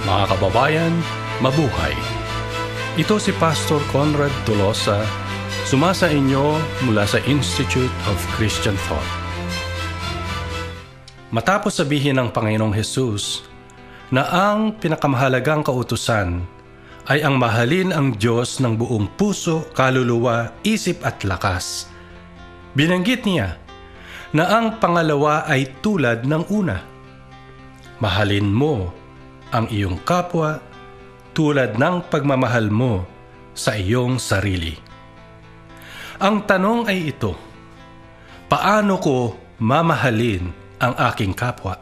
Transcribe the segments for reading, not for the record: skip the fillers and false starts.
Mga kababayan, mabuhay! Ito si Pastor Conrad Tolosa, sumasa inyo mula sa Institute of Christian Thought. Matapos sabihin ng Panginoong Hesus na ang pinakamahalagang kautusan ay ang mahalin ang Diyos ng buong puso, kaluluwa, isip at lakas, binanggit niya na ang pangalawa ay tulad ng una. Mahalin mo ang iyong kapwa tulad ng pagmamahal mo sa iyong sarili. Ang tanong ay ito, paano ko mamahalin ang aking kapwa?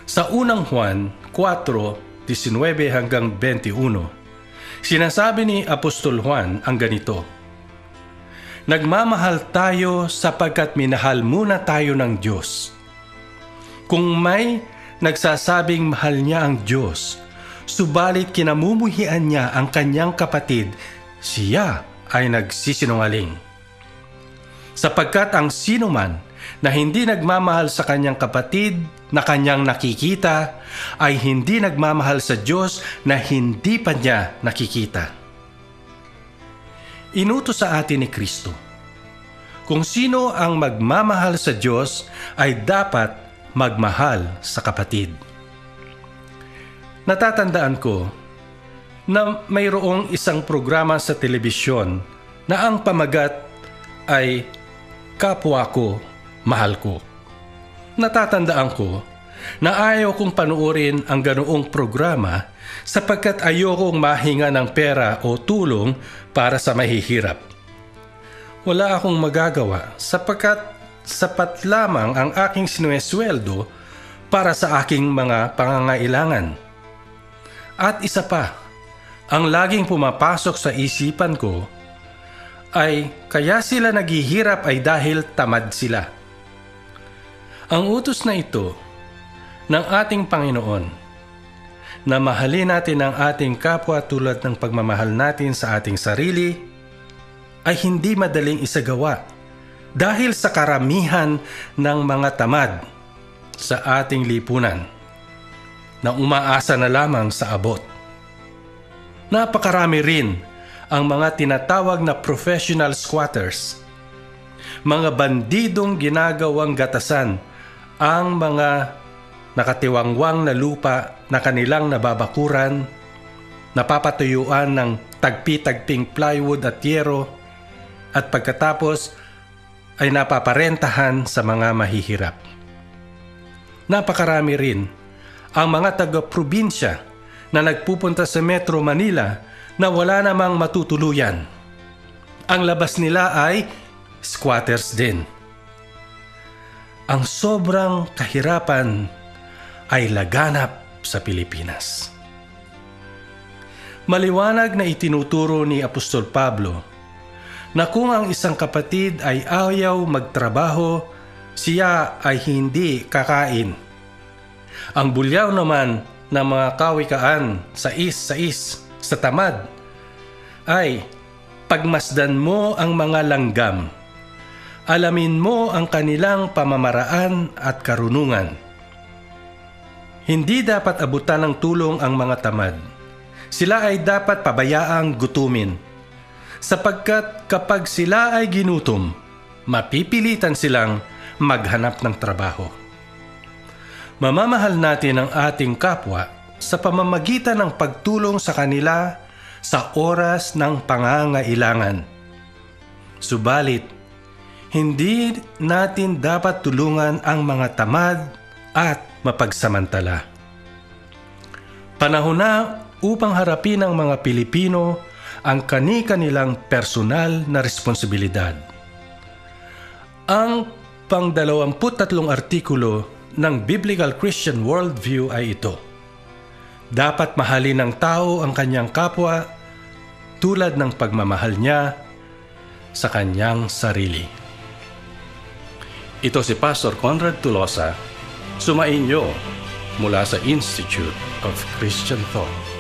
Sa unang Juan 4:19 hanggang 21, sinasabi ni Apostol Juan ang ganito, "Nagmamahal tayo sapagkat minahal muna tayo ng Diyos. Kung may nagsasabing mahal niya ang Diyos, subalit kinamumuhian niya ang kanyang kapatid, siya ay nagsisinungaling. Sapagkat ang sinuman na hindi nagmamahal sa kanyang kapatid na kanyang nakikita, ay hindi nagmamahal sa Diyos na hindi pa niya nakikita." Inutos sa atin ni Kristo. Kung sino ang magmamahal sa Diyos ay dapat magmahal sa kapatid. Natatandaan ko na mayroong isang programa sa telebisyon na ang pamagat ay "Kapwa ko, mahal ko." Natatandaan ko na ayaw kong panuorin ang ganoong programa sapagkat ayokong mahinga ng pera o tulong para sa mahihirap. Wala akong magagawa sapagkat sapat lamang ang aking sinuwesweldo para sa aking mga pangangailangan. At isa pa, ang laging pumapasok sa isipan ko ay kaya sila naghihirap ay dahil tamad sila. Ang utos na ito ng ating Panginoon na mahalin natin ang ating kapwa tulad ng pagmamahal natin sa ating sarili ay hindi madaling isagawa dahil sa karamihan ng mga tamad sa ating lipunan na umaasa na lamang sa abot. Napakarami rin ang mga tinatawag na professional squatters, mga bandidong ginagawang gatasan ang mga nakatiwangwang na lupa na kanilang nababakuran, napapatuyuan ng tagpi-tagping plywood at yero, at pagkatapos ay napaparentahan sa mga mahihirap. Napakarami rin ang mga taga-probinsya na nagpupunta sa Metro Manila na wala namang matutuluyan. Ang labas nila ay squatters din. Ang sobrang kahirapan ay laganap sa Pilipinas. Maliwanag na itinuturo ni Apostol Pablo na kung ang isang kapatid ay ayaw magtrabaho, siya ay hindi kakain. Ang bulyaw naman ng mga kawikaan sa tamad ay pagmasdan mo ang mga langgam. Alamin mo ang kanilang pamamaraan at karunungan. Hindi dapat abutan ng tulong ang mga tamad. Sila ay dapat pabayaang gutumin. Sapagkat kapag sila ay ginutom, mapipilitan silang maghanap ng trabaho. Mamamahal natin ang ating kapwa sa pamamagitan ng pagtulong sa kanila sa oras ng pangangailangan. Subalit, hindi natin dapat tulungan ang mga tamad at mapagsamantala. Panahon na upang harapin ng mga Pilipino ang kani-kanilang personal na responsibilidad. Ang pang-23 artikulo ng Biblical Christian Worldview ay ito: dapat mahalin ng tao ang kanyang kapwa tulad ng pagmamahal niya sa kanyang sarili. Ito si Pastor Conrad Tolosa, sumainyo mula sa Institute of Christian Thought.